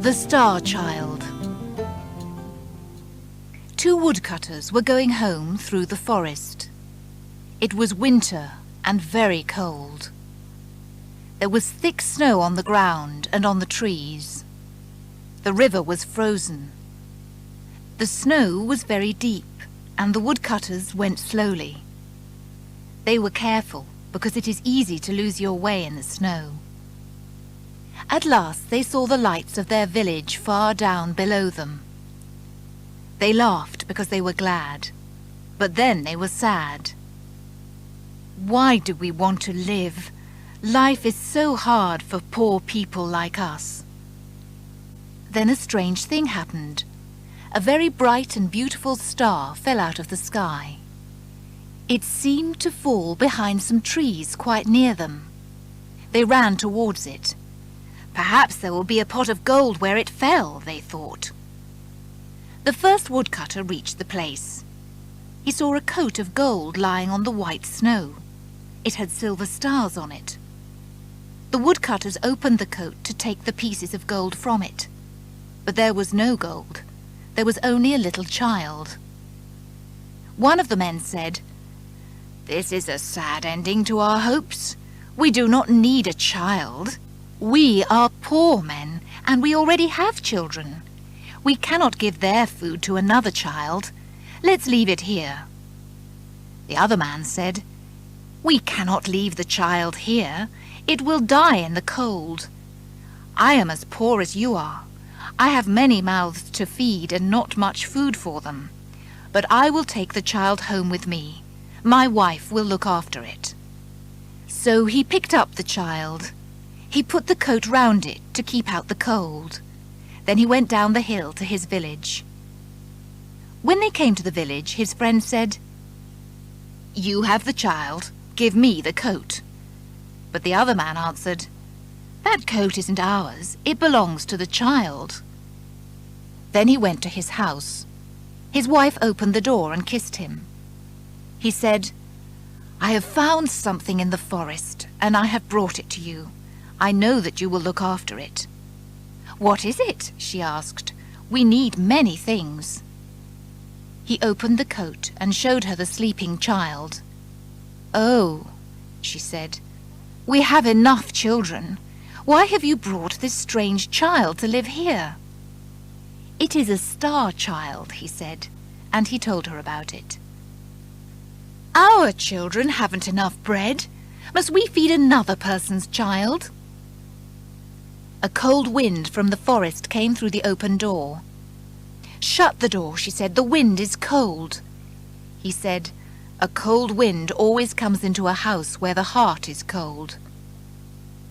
The Star Child. Two woodcutters were going home through the forest. It was winter and very cold. There was thick snow on the ground and on the trees. The river was frozen. The snow was very deep, and the woodcutters went slowly. They were careful, because it is easy to lose your way in the snow. At last they saw the lights of their village far down below them. They laughed because they were glad, but then they were sad. Why do we want to live? Life is so hard for poor people like us. Then a strange thing happened. A very bright and beautiful star fell out of the sky. It seemed to fall behind some trees quite near them. They ran towards it. Perhaps there will be a pot of gold where it fell, they thought. The first woodcutter reached the place. He saw a coat of gold lying on the white snow. It had silver stars on it. The woodcutters opened the coat to take the pieces of gold from it. But there was no gold. There was only a little child. One of the men said, "This is a sad ending to our hopes. We do not need a child. We are poor men, and we already have children. We cannot give their food to another child. Let's leave it here." The other man said, "We cannot leave the child here. It will die in the cold. I am as poor as you are. I have many mouths to feed and not much food for them. But I will take the child home with me. My wife will look after it." So he picked up the child. He put the coat round it to keep out the cold. Then he went down the hill to his village. When they came to the village, his friend said, "You have the child. Give me the coat." But the other man answered, "That coat isn't ours. It belongs to the child." Then he went to his house. His wife opened the door and kissed him. He said, "I have found something in the forest, and I have brought it to you. I know that you will look after it." "What is it?" she asked. "We need many things." He opened the coat and showed her the sleeping child. "Oh," she said, "we have enough children. Why have you brought this strange child to live here?" "It is a star child," he said, and he told her about it. "Our children haven't enough bread. Must we feed another person's child?" A cold wind from the forest came through the open door. "Shut the door," she said. "The wind is cold." He said, "A cold wind always comes into a house where the heart is cold."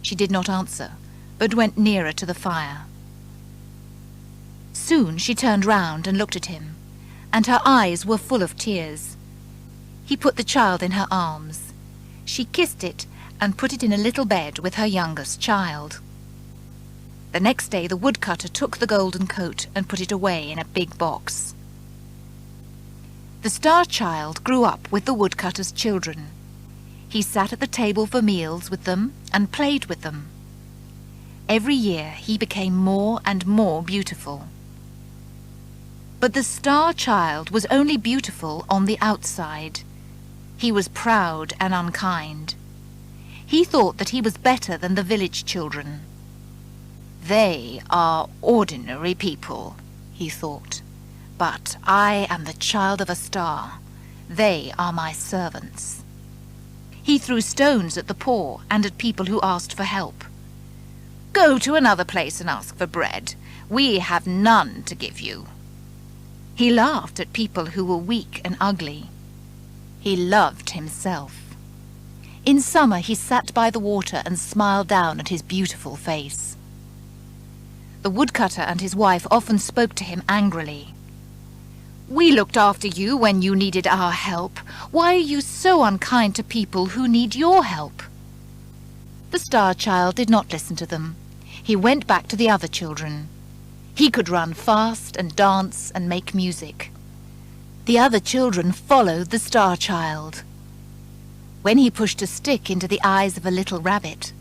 She did not answer, but went nearer to the fire. Soon she turned round and looked at him, and her eyes were full of tears. He put the child in her arms. She kissed it and put it in a little bed with her youngest child. The next day the woodcutter took the golden coat and put it away in a big box. The star child grew up with the woodcutter's children. He sat at the table for meals with them and played with them. Every year he became more and more beautiful. But the star child was only beautiful on the outside. He was proud and unkind. He thought that he was better than the village children. "They are ordinary people," he thought, "but I am the child of a star. They are my servants." He threw stones at the poor and at people who asked for help. "Go to another place and ask for bread. We have none to give you." He laughed at people who were weak and ugly. He loved himself. In summer he sat by the water and smiled down at his beautiful face. The woodcutter and his wife often spoke to him angrily. "We looked after you when you needed our help. Why are you so unkind to people who need your help?" The star child did not listen to them. He went back to the other children. He could run fast and dance and make music. The other children followed the star child. When he pushed a stick into the eyes of a little rabbit,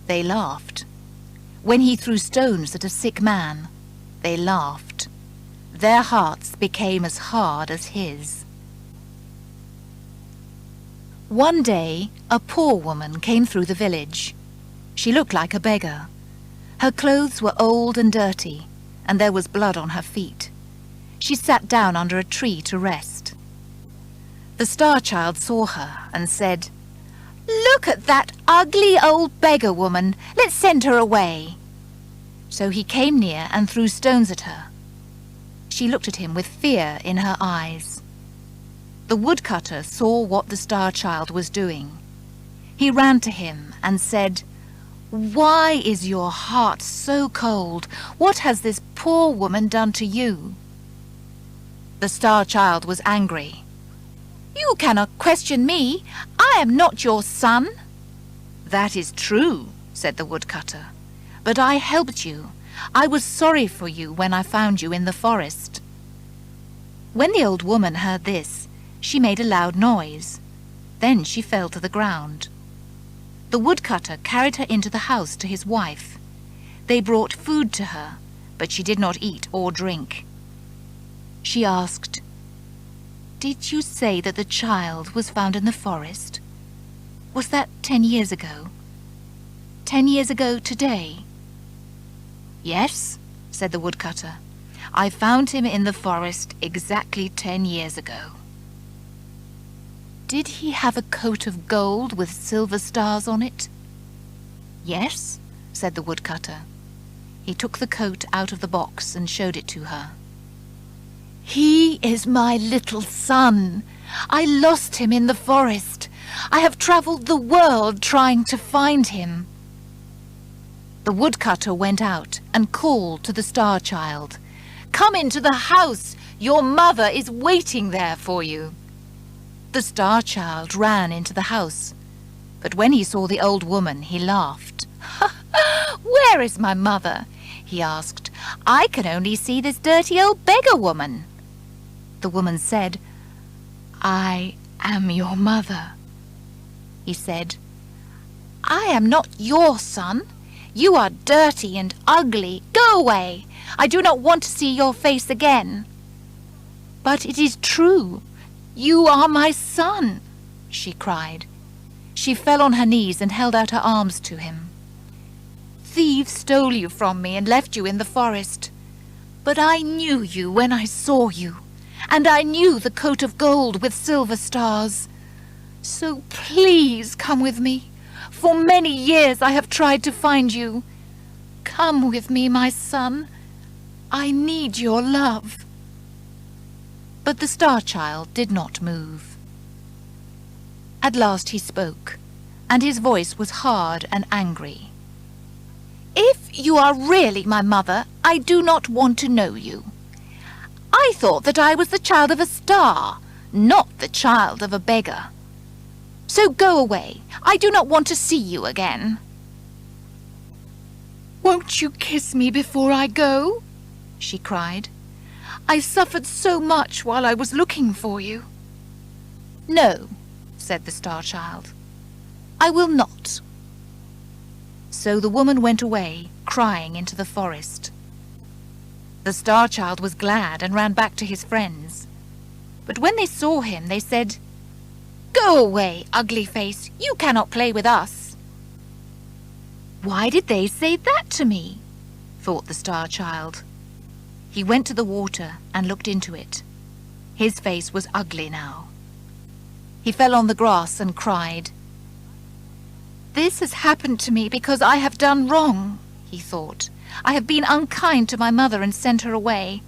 they laughed. When he threw stones at a sick man, They laughed. Their hearts became as hard as his. One day, a poor woman came through the village. She looked like a beggar. Her clothes were old and dirty, and there was blood on her feet. She sat down under a tree to rest. The Star Child saw her and said, "Look at that ugly old beggar woman. Let's send her away." So he came near and threw stones at her. She looked at him with fear in her eyes. The woodcutter saw what the Star Child was doing. He ran to him and said, "Why is your heart so cold? What has this poor woman done to you?" The Star Child was angry. "You cannot question me. I am not your son." "That is true," said the woodcutter. "But I helped you. I was sorry for you when I found you in the forest." When the old woman heard this, she made a loud noise. Then she fell to the ground. The woodcutter carried her into the house to his wife. They brought food to her, but she did not eat or drink. She asked, "Did you say that the child was found in the forest? Was that 10 years ago? 10 years ago today?" "Yes," said the woodcutter. "I found him in the forest exactly 10 years ago." "Did he have a coat of gold with silver stars on it?" "Yes," said the woodcutter. He took the coat out of the box and showed it to her. "He is my little son. I lost him in the forest. I have travelled the world trying to find him." The woodcutter went out and called to the Star Child, "Come into the house. Your mother is waiting there for you." The Star Child ran into the house, but when he saw the old woman, he laughed. "Where is my mother?" he asked. "I can only see this dirty old beggar woman." The woman said, "I am your mother." He said, "I am not your son. You are dirty and ugly. Go away. I do not want to see your face again." "But it is true. You are my son," she cried. She fell on her knees and held out her arms to him. "Thieves stole you from me and left you in the forest. But I knew you when I saw you, and I knew the coat of gold with silver stars. So please come with me. For many years I have tried to find you. Come with me, my son. I need your love." But the Star Child did not move. At last he spoke, and his voice was hard and angry. "If you are really my mother, I do not want to know you. I thought that I was the child of a star, not the child of a beggar. So go away. I do not want to see you again." "Won't you kiss me before I go?" she cried. "I suffered so much while I was looking for you." "No," said the Star Child. "I will not." So the woman went away, crying into the forest. The Star Child was glad and ran back to his friends. But when they saw him, they said, "Go away, ugly face. You cannot play with us." "Why did they say that to me?" thought the Star Child. He went to the water and looked into it. His face was ugly now. He fell on the grass and cried. "This has happened to me because I have done wrong," he thought. "I have been unkind to my mother and sent her away.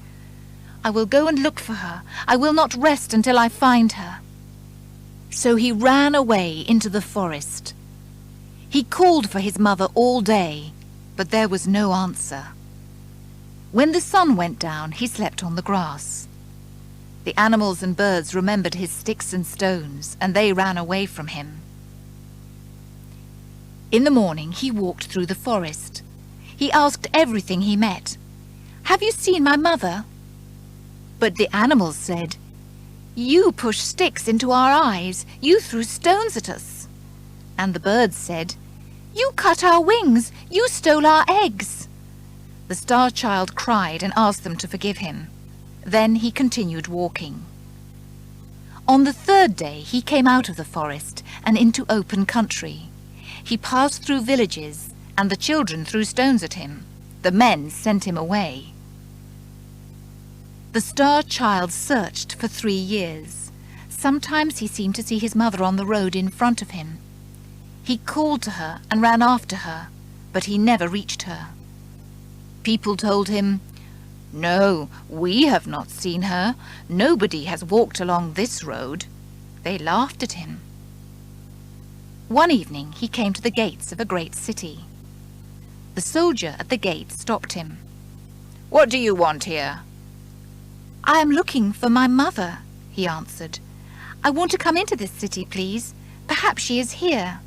I will go and look for her. I will not rest until I find her." So he ran away into the forest. He called for his mother all day, but there was no answer. When the sun went down, he slept on the grass. The animals and birds remembered his sticks and stones, and they ran away from him. In the morning, he walked through the forest. He asked everything he met, "Have you seen my mother?" But the animals said, "You pushed sticks into our eyes. You threw stones at us." And the birds said, "You cut our wings. You stole our eggs." The Star Child cried and asked them to forgive him. Then he continued walking. On the third day he came out of the forest and into open country. He passed through villages, and the children threw stones at him. The men sent him away. The Star Child searched for 3 years. Sometimes he seemed to see his mother on the road in front of him. He called to her and ran after her, but he never reached her. People told him, "No, we have not seen her. Nobody has walked along this road." They laughed at him. One evening he came to the gates of a great city. The soldier at the gate stopped him. "What do you want here?" "I am looking for my mother," he answered. "I want to come into this city, please. Perhaps she is here."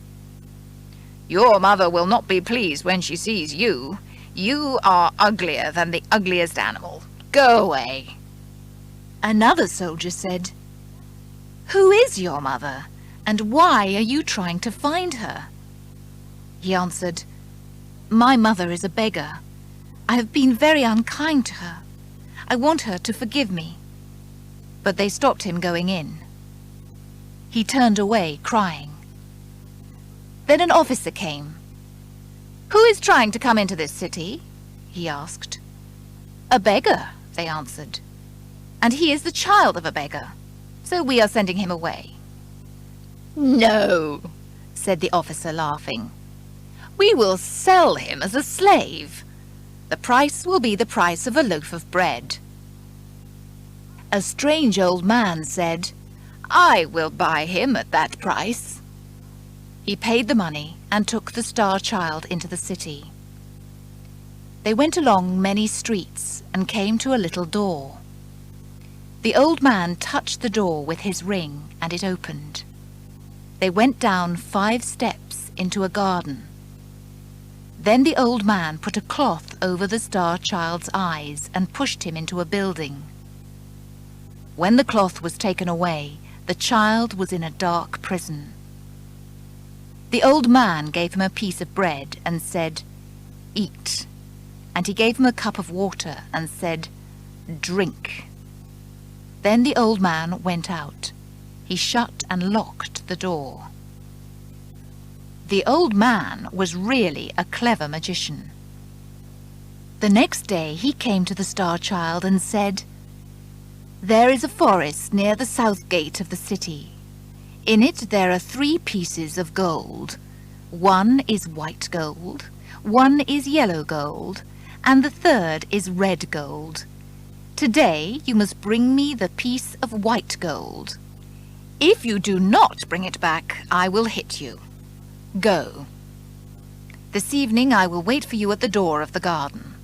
"Your mother will not be pleased when she sees you. You are uglier than the ugliest animal. Go away." Another soldier said, "Who is your mother, and why are you trying to find her?" He answered, "My mother is a beggar. I have been very unkind to her. I want her to forgive me." But they stopped him going in. He turned away, crying. Then an officer came. "Who is trying to come into this city?" he asked. "A beggar," they answered. "And he is the child of a beggar, so we are sending him away." "No," said the officer, laughing. "We will sell him as a slave. The price will be the price of a loaf of bread." A strange old man said, "I will buy him at that price." He paid the money and took the Star Child into the city. They went along many streets and came to a little door. The old man touched the door with his ring and it opened. They went down 5 steps into a garden. Then the old man put a cloth over the Star Child's eyes and pushed him into a building. When the cloth was taken away, the child was in a dark prison. The old man gave him a piece of bread and said, "Eat." And he gave him a cup of water and said, "Drink." Then the old man went out. He shut and locked the door. The old man was really a clever magician. The next day he came to the Star Child and said, "There is a forest near the south gate of the city. In it there are 3 pieces of gold. One is white gold, one is yellow gold, and the third is red gold. Today you must bring me the piece of white gold. If you do not bring it back, I will hit you. Go. This evening I will wait for you at the door of the garden."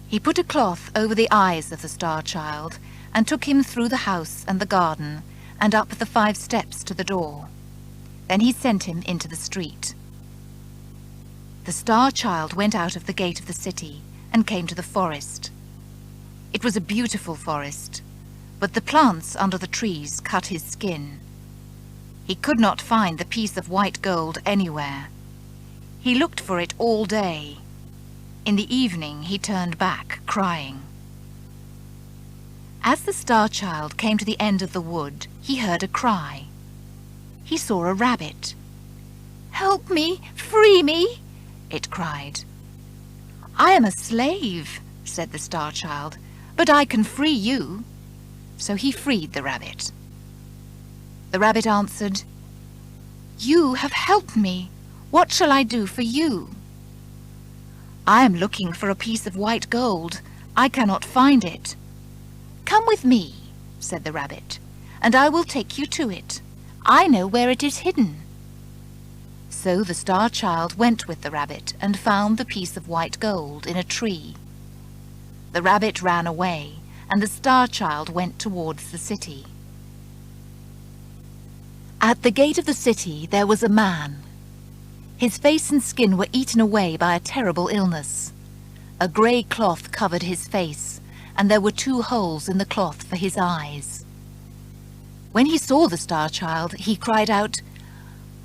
He put a cloth over the eyes of the Star Child and took him through the house and the garden and up the 5 steps to the door. Then he sent him into the street. The Star Child went out of the gate of the city and came to the forest. It was a beautiful forest, but the plants under the trees cut his skin. He could not find the piece of white gold anywhere. He looked for it all day. In the evening he turned back, crying. As the Star Child came to the end of the wood, he heard a cry. He saw a rabbit. "Help me! Free me!" it cried. "I am a slave," said the Star Child, "but I can free you." So he freed the rabbit. The rabbit answered, "You have helped me. What shall I do for you?" "I am looking for a piece of white gold. I cannot find it." "Come with me," said the rabbit, "and I will take you to it. I know where it is hidden." So the Star Child went with the rabbit and found the piece of white gold in a tree. The rabbit ran away, and the Star Child went towards the city. At the gate of the city there was a man. His face and skin were eaten away by a terrible illness. A grey cloth covered his face, and there were 2 holes in the cloth for his eyes. When he saw the Star Child, he cried out,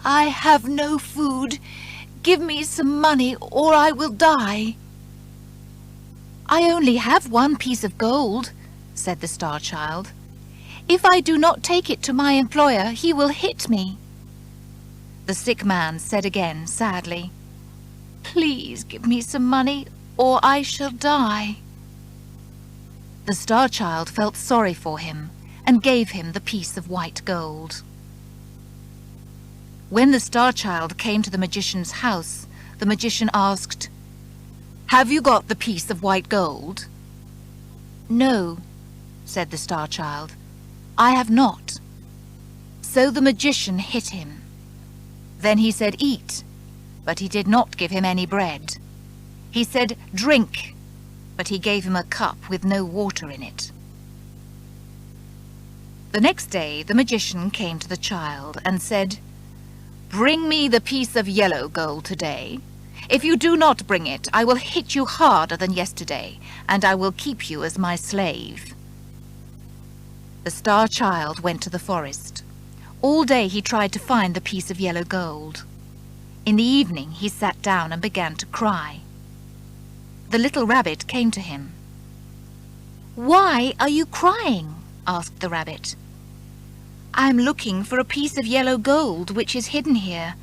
"I have no food. Give me some money, or I will die." "I only have one piece of gold," said the Star Child. "If I do not take it to my employer, he will hit me." The sick man said again sadly, "Please give me some money, or I shall die." The Star Child felt sorry for him and gave him the piece of white gold. When the Star Child came to the magician's house, the magician asked, "Have you got the piece of white gold?" "No," said the Star Child, "I have not." So the magician hit him. Then he said, "Eat," but he did not give him any bread. He said, "Drink," but he gave him a cup with no water in it. The next day the magician came to the child and said, "Bring me the piece of yellow gold today. If you do not bring it, I will hit you harder than yesterday, and I will keep you as my slave." The Star Child went to the forest. All day he tried to find the piece of yellow gold. In the evening he sat down and began to cry. The little rabbit came to him. "Why are you crying?" asked the rabbit. "I'm looking for a piece of yellow gold which is hidden here.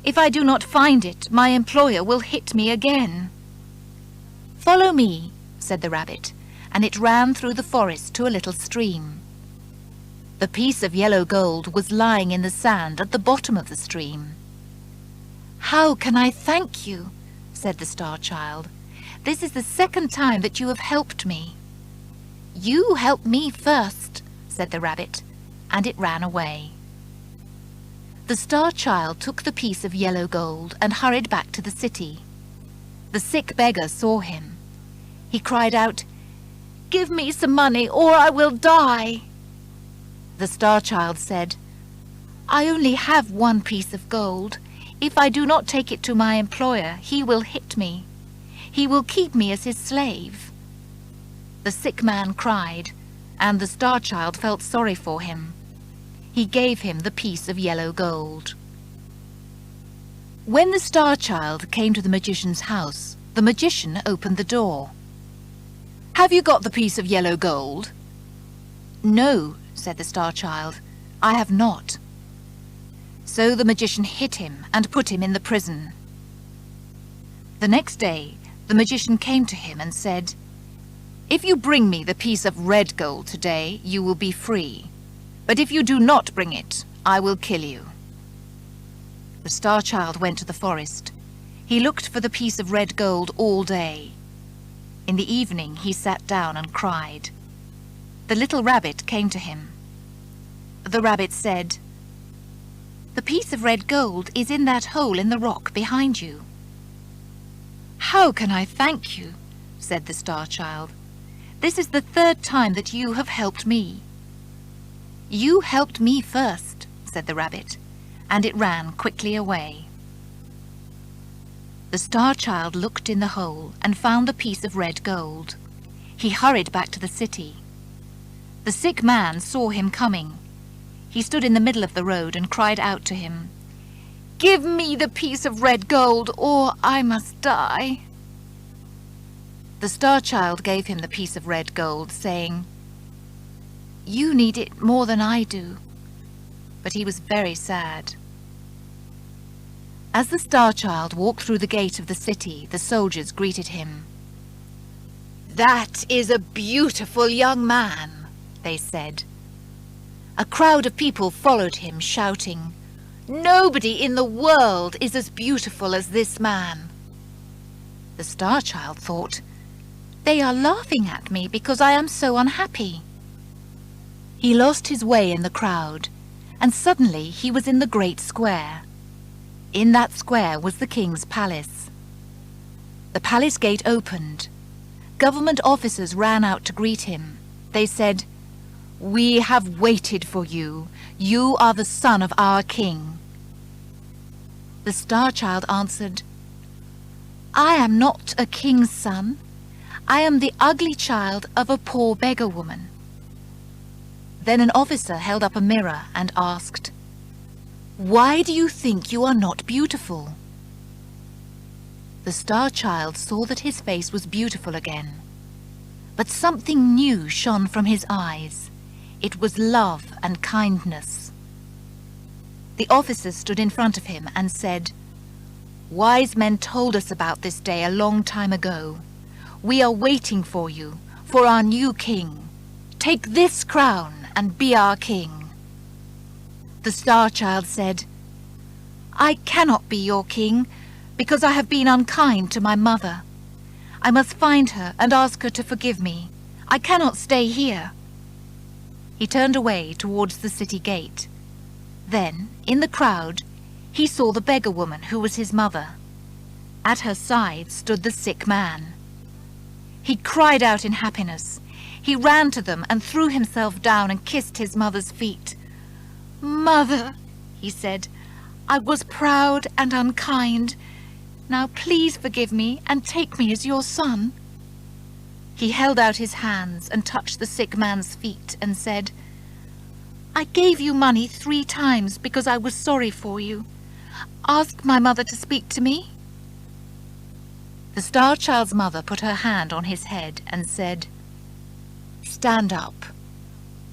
If I do not find it, my employer will hit me again." "Follow me," said the rabbit, and it ran through the forest to a little stream. The piece of yellow gold was lying in the sand at the bottom of the stream. "How can I thank you?" said the Star Child. "This is the second time that you have helped me." "You helped me first," said the rabbit, and it ran away. The Star Child took the piece of yellow gold and hurried back to the city. The sick beggar saw him. He cried out, "Give me some money or I will die." The Star Child said, "I only have one piece of gold. If I do not take it to my employer, he will hit me. He will keep me as his slave." The sick man cried, and the Star Child felt sorry for him. He gave him the piece of yellow gold. When the Star Child came to the magician's house, the magician opened the door. "Have you got the piece of yellow gold?" "No," said the Star Child, "I have not." So the magician hit him and put him in the prison. The next day, the magician came to him and said, "If you bring me the piece of red gold today, you will be free. But if you do not bring it, I will kill you." The Star Child went to the forest. He looked for the piece of red gold all day. In the evening he sat down and cried. The little rabbit came to him. The rabbit said, "The piece of red gold is in that hole in the rock behind you." "How can I thank you?" said the Star Child. "This is the third time that you have helped me." "You helped me first," said the rabbit, and it ran quickly away. The Star Child looked in the hole and found the piece of red gold. He hurried back to the city. The sick man saw him coming. He stood in the middle of the road and cried out to him, "Give me the piece of red gold, or I must die." The Star Child gave him the piece of red gold, saying, "You need it more than I do." But he was very sad. As the Star Child walked through the gate of the city, the soldiers greeted him. "That is a beautiful young man," they said. A crowd of people followed him, shouting, "Nobody in the world is as beautiful as this man." The Star Child thought, "They are laughing at me because I am so unhappy." He lost his way in the crowd, and suddenly he was in the great square. In that square was the king's palace. The palace gate opened. Government officers ran out to greet him. They said, "We have waited for you. You are the son of our king." The Star Child answered, "I am not a king's son. I am the ugly child of a poor beggar woman." Then an officer held up a mirror and asked, "Why do you think you are not beautiful?" The Star Child saw that his face was beautiful again. But something new shone from his eyes. It was love and kindness. The officers stood in front of him and said, "Wise men told us about this day a long time ago. We are waiting for you, for our new king. Take this crown and be our king." The Star Child said, "I cannot be your king, because I have been unkind to my mother. I must find her and ask her to forgive me. I cannot stay here." He turned away towards the city gate. Then, in the crowd, he saw the beggar woman who was his mother. At her side stood the sick man. He cried out in happiness. He ran to them and threw himself down and kissed his mother's feet. "Mother," he said, "I was proud and unkind. Now please forgive me and take me as your son." He held out his hands and touched the sick man's feet and said, "I gave you money 3 times because I was sorry for you. Ask my mother to speak to me." The Star Child's mother put her hand on his head and said, "Stand up."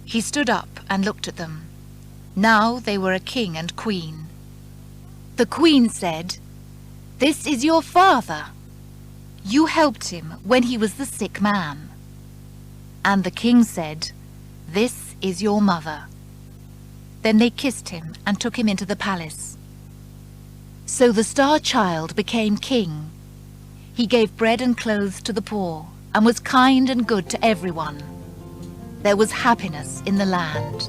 He stood up and looked at them. Now they were a king and queen. The queen said, "This is your father. You helped him when he was the sick man." And the king said, "This is your mother." Then they kissed him and took him into the palace. So the Star Child became king. He gave bread and clothes to the poor and was kind and good to everyone. There was happiness in the land.